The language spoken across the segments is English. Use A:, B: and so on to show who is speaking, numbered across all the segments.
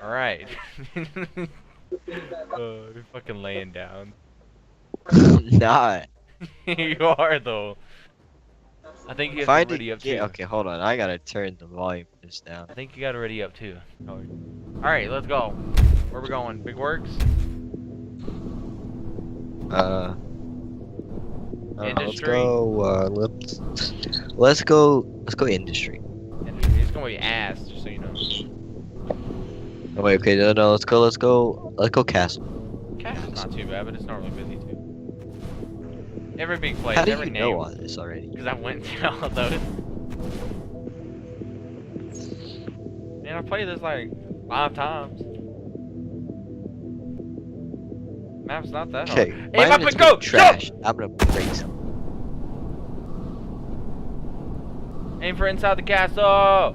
A: Alright. You're fucking laying down.
B: Not.
A: You are though. I think you have to
B: Find it.
A: ready up
B: Yeah.
A: too.
B: Okay, hold on. I gotta turn the volume just down.
A: I think you got to ready up too. Alright, let's go. Where we going? Big Works?
B: I don't know, let's
A: Industry?
B: go. Let's go. Let's go industry.
A: Industry. It's gonna be ass, just so you know.
B: Oh wait. Okay. No. No. Let's go. Let's go. Let's go castle.
A: Castle's not too bad, but it's not really busy too. Every big place,
B: How do
A: every
B: you
A: name.
B: know all this already?
A: Because I went through all those. Man, I played this like 5 times. Map's not that hard.
B: Okay.
A: Hey, my
B: Mine is
A: go!
B: trash. I'm gonna break some.
A: Aim for inside the castle!
B: I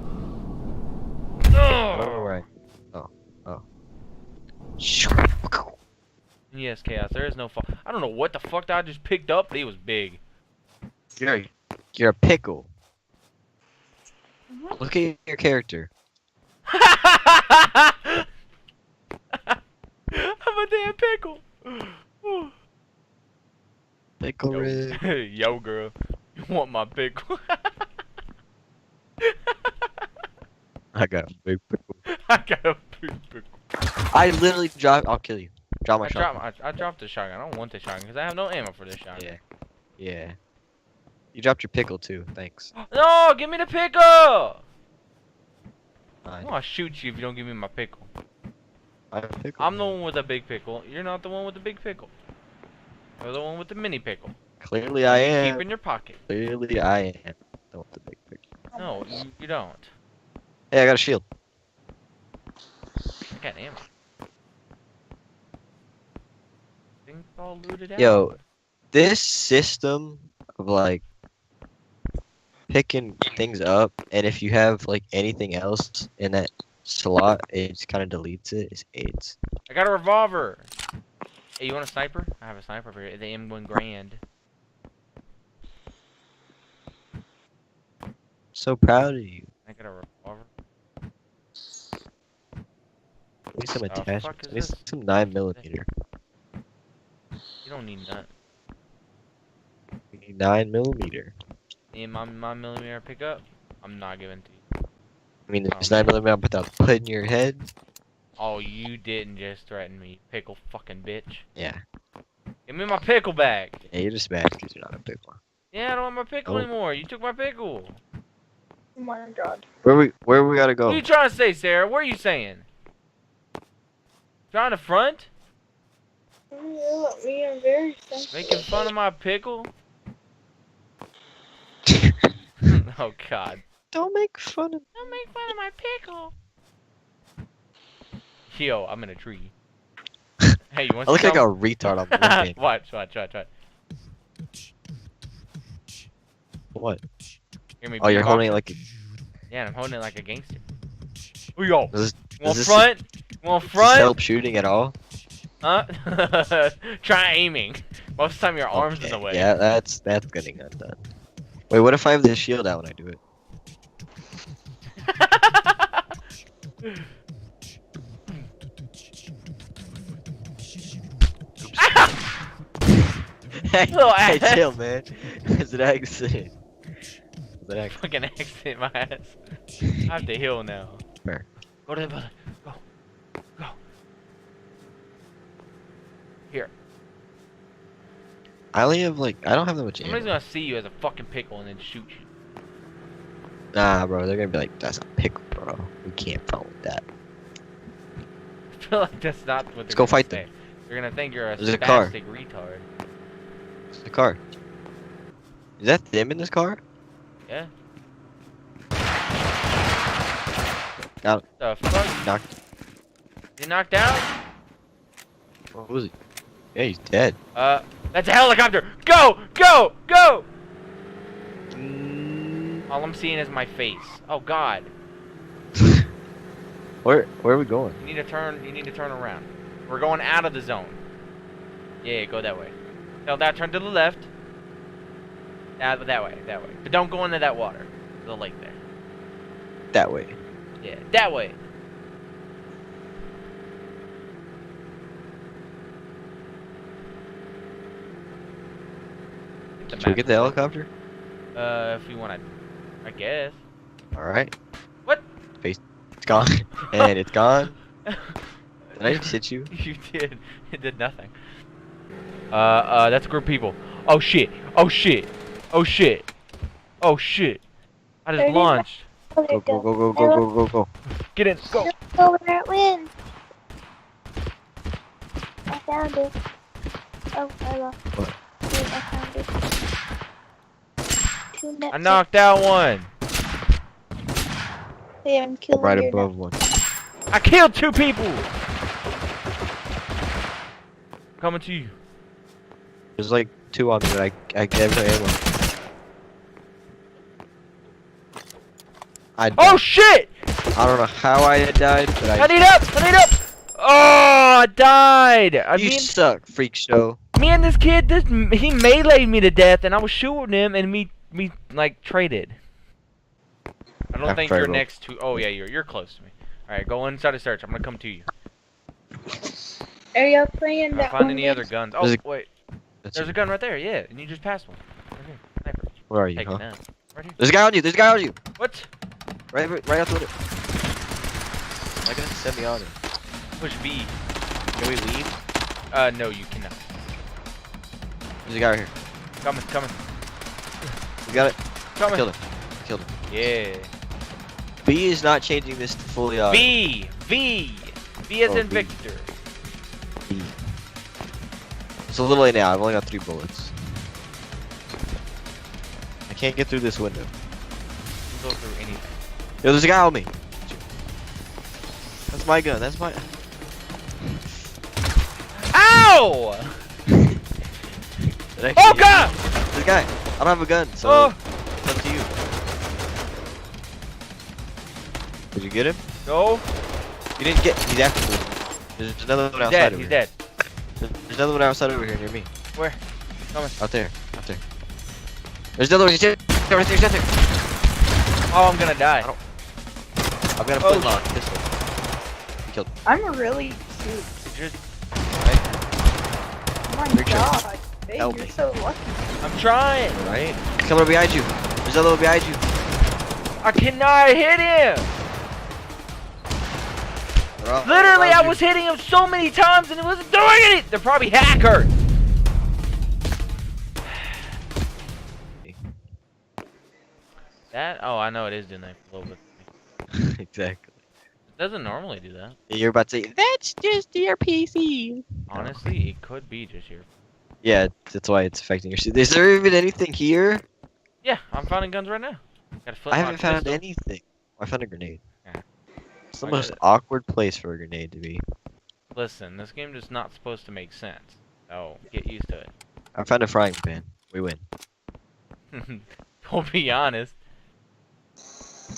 B: don't know where Oh. Oh.
A: Yes, Chaos, there is no fall. I don't know what the fuck I just picked up, but it was big.
B: You're a pickle. Look at your character.
A: I'm a damn pickle!
B: Pickle rig.
A: Yo, girl. You want my pickle?
B: I got a big pickle.
A: I got a big pickle.
B: I literally dropped. I'll kill you. Drop my shotgun.
A: I dropped the shotgun. I don't want the shotgun because I have no ammo for this shotgun.
B: Yeah. Yeah. You dropped your pickle too. Thanks.
A: No, give me the pickle!
B: Fine.
A: I'll shoot you if you don't give me my pickle.
B: I have a pickle.
A: I'm the one with the big pickle. You're not the one with the big pickle. You're the one with the mini pickle.
B: Clearly I am.
A: Keep in your pocket.
B: Clearly I am. Don't want the big pickle.
A: No, you don't.
B: Hey, I got a shield.
A: I got ammo. Things all looted out.
B: Yo, this system of like picking things up, and if you have like anything else in that slot, it just kind of deletes it. It's AIDS.
A: I got a revolver. Hey, you want a sniper? I have a sniper for you. The M1 Grand.
B: So proud of you.
A: I got a revolver.
B: I need some
A: The fuck
B: attachments.
A: is
B: I need
A: this?
B: some 9mm.
A: You don't need none.
B: We need 9mm.
A: And my millimeter pickup, I'm not giving to you.
B: I mean,
A: Oh,
B: it's
A: man.
B: 9mm without putting your head.
A: Oh, you didn't just threaten me, pickle fucking bitch.
B: Yeah.
A: Give me my pickle back.
B: Yeah, you're just mad because you're not a pickle.
A: Yeah, I don't want my pickle
B: Oh.
A: anymore. You took my pickle.
C: Oh my god.
B: Where we gotta
A: What are
B: go?
A: you trying to say, Sarah? What are you saying? Trying to front?
C: You at me, I'm very sensitive.
A: Making fun of my pickle? Oh god.
B: Don't make fun of.
A: Don't make fun of my pickle. Yo, I'm in a tree. Hey, you want
B: I look
A: some?
B: like a retard. I'm looking.
A: Watch.
B: What?
A: Hear me
B: Oh, you're
A: beatbox?
B: holding it like.
A: Yeah, I'm holding it like a gangster. Oh, yo.
B: Is
A: Want
B: this
A: front? Want front?
B: help shooting at all?
A: Huh? Try aiming. Most of the time your arm's in the way.
B: Yeah, that's getting undone. Wait, what if I have this shield out when I do it? Hey,
A: Little
B: hey,
A: ass.
B: chill, man. It's an accident. It's an accident.
A: Fucking accident, my ass. I have to heal now.
B: Fair.
A: Go to the building. Go. Go. Here.
B: I only have like I don't have that much
A: Somebody's
B: ammo.
A: gonna see you as a fucking pickle and then shoot you.
B: Nah, bro, they're gonna be like, "That's a pickle, bro. We can't follow that."
A: I feel like that's not what
B: Let's
A: they're
B: go
A: gonna
B: fight
A: say.
B: them.
A: They're gonna think you're a
B: There's a car.
A: spastic retard.
B: It's the car. Is that them in this car?
A: Yeah.
B: Got him.
A: The fuck?
B: Knocked.
A: Is he knocked out?
B: What was he? Yeah, he's dead.
A: That's a helicopter! Go! Go! Go!
B: Mm,
A: All I'm seeing is my face. Oh god.
B: where are we going?
A: You need to turn around. We're going out of the zone. Yeah, go that way. Tell that turn to the left. That way. But don't go into that water. The lake there.
B: That way.
A: Yeah, that way. Get the
B: Should we
A: map.
B: get the helicopter?
A: If you wanna, I guess.
B: All right.
A: What?
B: Face. It's gone. And it's gone. Did I just hit you?
A: You did. It did nothing. That's a group of people. Oh shit. Oh shit. Oh shit. Oh shit. I just launched.
B: Go, go, go, go, go, go, go, go.
A: Get in. Go.
C: Go where it wins. I found it. Oh, I lost.
B: What?
C: Wait, I found it. Two nets.
A: I knocked out one.
C: Hey, I'm killing
B: Right
C: your
B: above one.
A: I killed 2 people. Coming to you.
B: There's like 2 on me, but I have no ammo.
A: Oh shit!
B: I don't know how I died, but
A: I need up! I need up! Oh, I died!
B: You suck, freak show.
A: Me and this kid, he meleeed me to death, and I was shooting him, and we like traded. I don't think you're next to. Oh yeah, you're close to me. All right, go inside the search. I'm gonna come to you.
C: Are y'all playing
A: I
C: that
A: don't find
C: one
A: any other guns. Oh wait, there's a gun right there. Yeah, and you just passed one. Right here, sniper.
B: Where are you,
A: Take
B: huh?
A: it down. Right here.
B: There's a guy on you, there's a guy on you!
A: What?
B: Right out the window. Am I gonna send me on it?
A: Push B.
B: Can we leave?
A: No, you cannot.
B: There's a guy right here.
A: Coming.
B: We got it.
A: Coming.
B: Killed him.
A: Yeah.
B: B is not changing this to fully auto.
A: V as in
B: B.
A: Victor.
B: B. It's a little late now, I've only got 3 bullets. I can't get through this window.
A: You can go through anything.
B: Yo, there's a guy on me. That's my gun, that's my...
A: Ow! Oh god!
B: There's a guy. I don't have a gun, so
A: Oh.
B: it's up to you. Did you get him?
A: No.
B: You didn't get. He's after me. There's another one outside
A: Dead.
B: over
A: He's
B: here.
A: dead.
B: There's another one outside over here near me.
A: Where? Coming.
B: Out there. There's another one. He's right there.
A: Oh, I'm gonna die.
B: I've got a flintlock pistol. He killed me.
C: I'm really cute.
A: Just,
C: Oh my
B: Picture.
C: god. Babe,
B: Help
C: you're
B: me.
C: so lucky.
A: I'm trying.
B: Right? Come over behind you. There's another one behind you.
A: I cannot hit him.
B: They're all
A: Literally,
B: around
A: I
B: you.
A: was hitting him so many times and it wasn't doing anything. They're probably hackers. That? Oh, I know it is doing that a little bit.
B: Exactly.
A: It doesn't normally do that.
B: You're about to say, that's just your PC.
A: Honestly, it could be just here.
B: Yeah, that's why it's affecting your shit. Is there even anything here?
A: Yeah, I'm finding guns right now. Got a
B: I
A: flintlock
B: haven't found
A: pistol.
B: anything. I found a grenade.
A: Yeah.
B: It's the
A: I got
B: most
A: it.
B: awkward place for a grenade to be.
A: Listen, this game is not supposed to make sense. Oh, get used to
B: I found a frying pan. We win.
A: it. Don't be honest.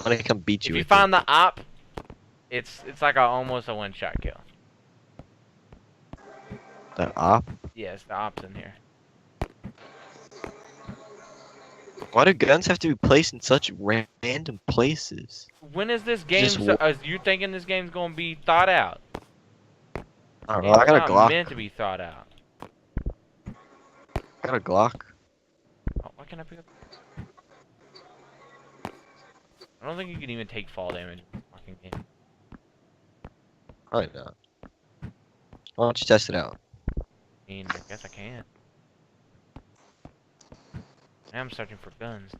B: I'm gonna come beat you.
A: If you
B: with it.
A: find the op, it's like almost a one-shot kill.
B: The op?
A: Yes, the op's in here.
B: Why do guns have to be placed in such random places?
A: When is this game?
B: Just
A: You thinking this game's gonna be thought out?
B: I don't know.
A: It's
B: I got a
A: not
B: Glock.
A: meant to be thought out.
B: I got a Glock.
A: Oh, why can't I pick up? I don't think you can even take fall damage in the fucking game.
B: Probably not. Why don't you test it out?
A: I mean, I guess I can. Now I'm searching for guns.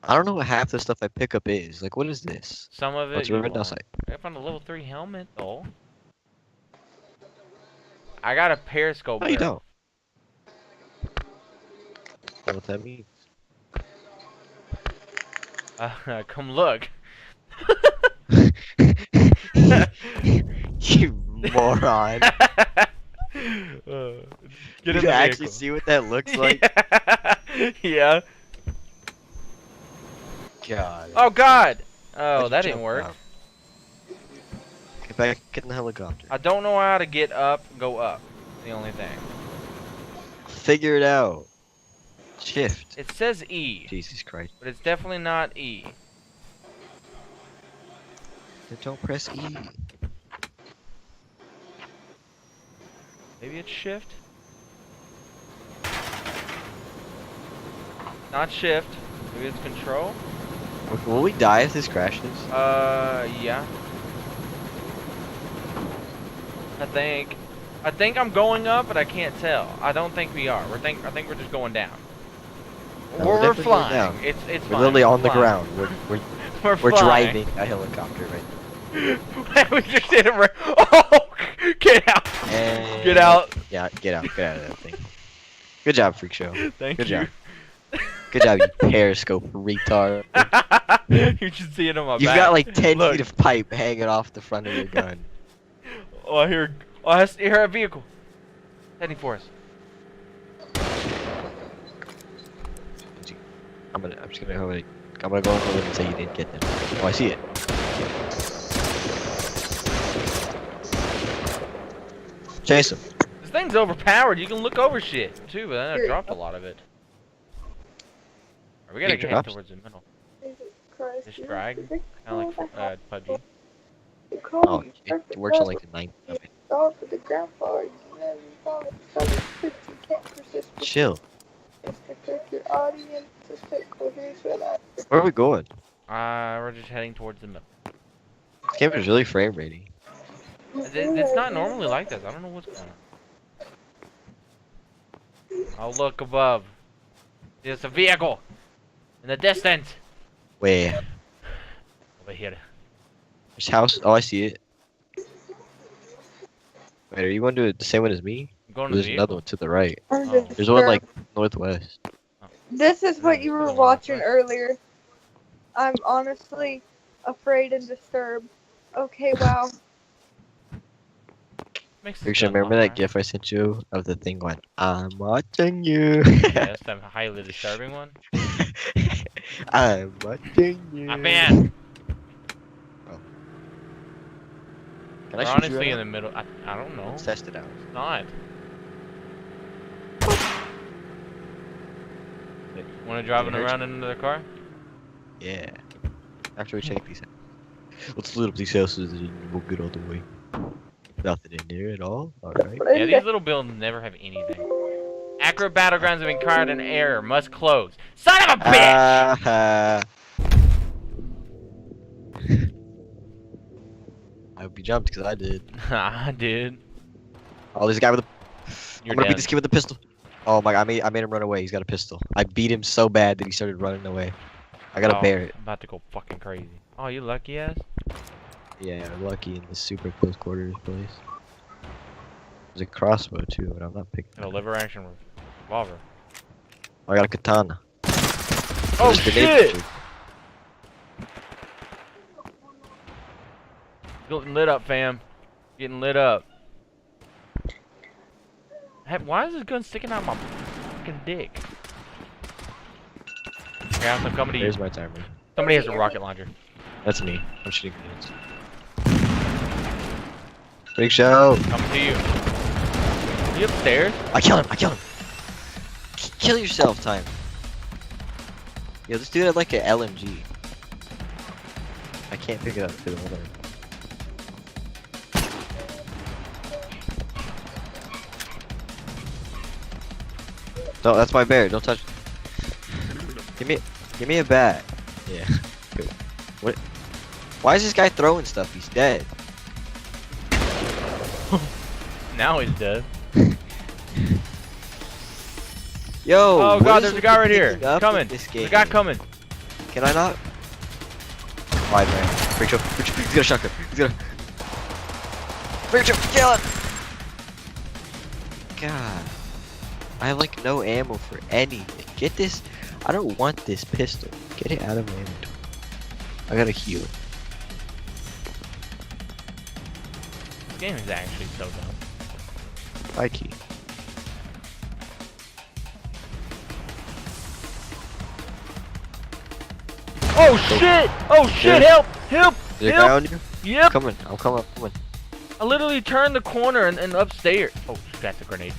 B: I don't know what half the stuff I pick up is. Like, what is this?
A: Some of it.
B: What's
A: you
B: written
A: won't.
B: outside?
A: I found a level 3 helmet though. I got a periscope.
B: No, you
A: barrel.
B: don't. Know what that means?
A: Come look.
B: You moron.
A: Get
B: You
A: in the
B: actually
A: vehicle.
B: see what that looks like?
A: Yeah.
B: God.
A: Oh God. Oh,
B: Why'd
A: that
B: you
A: didn't
B: jump
A: work.
B: out? Get back in the helicopter.
A: I don't know how to get up. Go up. The only thing.
B: Figure it out. Shift.
A: It says E,
B: Jesus Christ.
A: but it's definitely not E.
B: Then don't press E.
A: Maybe it's shift. Not shift. Maybe it's control.
B: Will we die if this crashes?
A: Yeah. I think I'm going up, but I can't tell. I don't think we are. I think we're just going down.
B: No,
A: We're
B: definitely going
A: flying.
B: down.
A: It's
B: We're
A: fine.
B: literally
A: We're
B: on the
A: flying.
B: ground. We're
A: flying.
B: driving a helicopter right
A: We just hit it right. Oh, get out.
B: and
A: Get out.
B: Yeah, get out of that thing. Good job, Freak Show.
A: Thank
B: Good
A: you.
B: job. Good job, you periscope retard.
A: You should see it on my
B: You've
A: back.
B: got like 10
A: Look.
B: feet of pipe hanging off the front of your gun.
A: Oh, I hear. Oh, I hear a vehicle heading for us.
B: I'm just gonna go over and say you didn't get them. Oh, I see it. Chase him.
A: This thing's overpowered. You can look over shit too, but then I dropped a lot of it. We gotta
B: It
A: get
B: drops.
A: towards the middle.
C: Jesus Christ.
A: Just
C: you're
A: drag,
C: ridiculous.
A: kind of like PUBG.
C: You call
B: Oh,
C: me
B: it
C: perfect
B: works on
C: level.
B: like the 9th of it.
C: Dog with the grandfather. You never call it 750. Can't persist with
B: Chill.
C: this. Protect your audience. Just take coherence when I.
B: Where are we going?
A: We're just heading towards the middle.
B: This game is really frame rating.
A: It's not normally like this. I don't know what's going on. I'll look above. There's a vehicle in the distance.
B: Where?
A: Over here.
B: There's house. Oh, I see it. Wait, are you going to do the same one as me?
A: I'm going to
B: There's
A: the
B: another
A: vehicle.
B: one to the right.
A: Oh.
B: There's one like northwest.
C: This is what you
A: Yeah,
C: were
A: it's
C: watching
A: fine.
C: earlier. I'm honestly afraid and disturbed. Okay, wow.
A: Makes
B: Picture,
A: it
B: remember
A: longer.
B: that gif I sent you of the thing going, I'm watching you.
A: Yeah, that's the highly disturbing one.
B: I'm watching you.
A: I'm in.
B: Can
A: We're
B: I shoot
A: honestly
B: you
A: in
B: right
A: the middle. I don't know.
B: now? Let's test it out.
A: It's not. Want to drive it
B: Did it hurt
A: around into the car?
B: Yeah. After we check these out. Let's load up these houses and we'll get all the way. Nothing in there at all? Alright.
A: Yeah, these little buildings never have anything. Accurate Battlegrounds have been caught in error. Must close. Son of a bitch!
B: I hope you jumped because I did.
A: I did.
B: Oh, there's a guy with a.
A: You're
B: I'm gonna beat
A: dead.
B: this kid with a pistol. Oh my god, I made him run away. He's got a pistol. I beat him so bad that he started running away. I gotta
A: Oh,
B: bear it.
A: I'm about to go fucking crazy. Oh, you lucky ass.
B: Yeah, I'm lucky in this super close quarters place. There's a crossbow too, but I'm not picking
A: Got a
B: it up.
A: lever action revolver.
B: I got a katana.
A: Oh
B: There's a grenade
A: shit!
B: launcher.
A: Getting lit up, fam. Getting lit up. Hey, why is this gun sticking out my fucking dick? Yeah, I'm coming to you.
B: There's my timer.
A: Somebody has a rocket launcher.
B: That's me. I'm shooting grenades. Big show.
A: Coming to you. Are you upstairs?
B: I killed him. I killed him. Kill yourself, time. Yo, this dude had like an LMG. I can't pick it up because of whatever. No, that's my bear. Don't touch. Give me a bat. Yeah. What? Why is this guy throwing stuff? He's dead.
A: Now he's dead.
B: Yo.
A: Oh
B: what
A: god,
B: is
A: there's a
B: with
A: guy
B: the
A: right here.
B: picking up
A: Coming.
B: in this
A: There's a
B: game?
A: guy coming.
B: Can I not? Why, man? Freak show. Freak show. He's got a shotgun. He's got a. Freak show. Kill him. God. I have like no ammo for anything. Get this. I don't want this pistol. Get it out of my inventory. I gotta heal.
A: This game is actually so dumb.
B: Bye, key.
A: Oh shit! Oh shit!
B: There-
A: Help! Help!
B: Is there a guy
A: Help!
B: on you?
A: Yep!
B: I'm coming. I'm coming. I'm coming.
A: I literally turned the corner and upstairs. Oh, that's a grenade.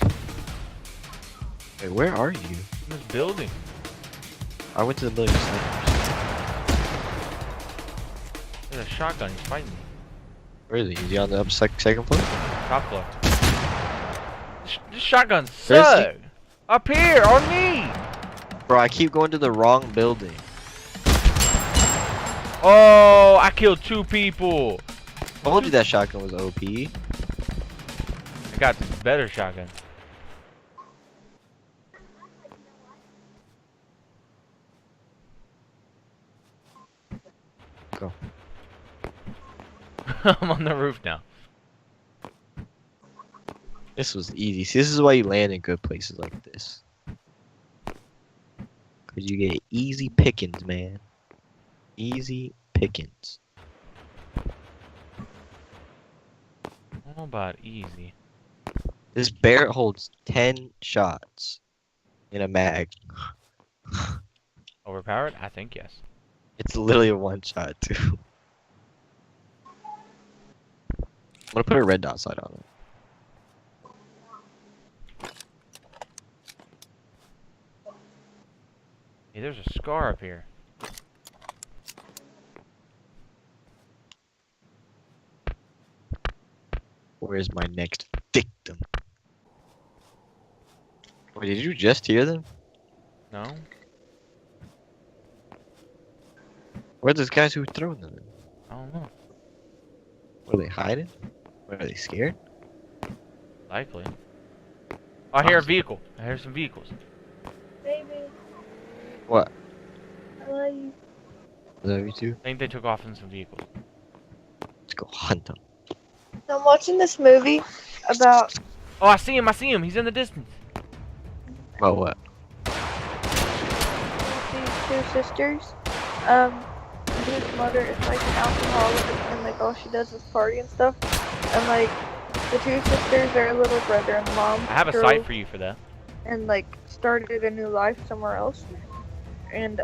B: Wait, where are you?
A: In this building.
B: I went to the building.
A: There's a shotgun. He's fighting me.
B: Where is he? Is he on the second floor?
A: Top floor. This shotgun
B: Where is he?
A: suck. Up here on me.
B: Bro, I keep going to the wrong building.
A: Oh, I killed 2 people.
B: Told you that shotgun was OP.
A: I got this better shotgun.
B: Go.
A: I'm on the roof now.
B: This was easy. See, this is why you land in good places like this. Cause you get easy pickings, man. Easy pickings.
A: I don't know about easy.
B: This Barrett holds 10 shots in a mag.
A: Overpowered? I think yes.
B: It's literally a one shot too. I'm gonna put a red dot sight on it.
A: Hey, there's a scar up here.
B: Where's my next victim? Wait, did you just hear them?
A: No?
B: Where are those guys who were throwing them?
A: I don't know.
B: Were they hiding? Were they scared?
A: Likely. Oh, I hear a vehicle. I hear some vehicles.
C: Baby,
B: What?
C: I love you.
B: Love you too?
A: I think they took off in some vehicles.
B: Let's go hunt them.
C: So I'm watching this movie about
A: Oh, I see him. I see him. He's in the distance.
B: About what?
C: these 2 sisters. His mother is like an alcoholic and like all she does is party and stuff. And like the 2 sisters are a little brother and mom.
A: I have a sight for you for that.
C: And like started a new life somewhere else. And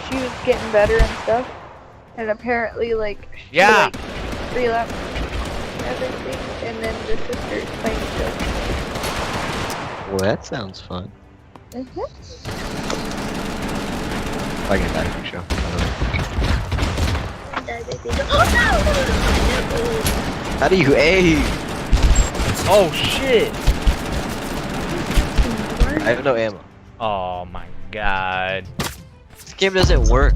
C: she was getting better and stuff. And apparently like she
A: Yeah.
C: like relapsed and everything. And then the sisters playing each other.
B: Well, that sounds fun.
C: Mhm.
B: I get that for sure. How do you aim?
A: Oh, shit.
B: I have no ammo.
A: Oh, my God.
B: This game doesn't work.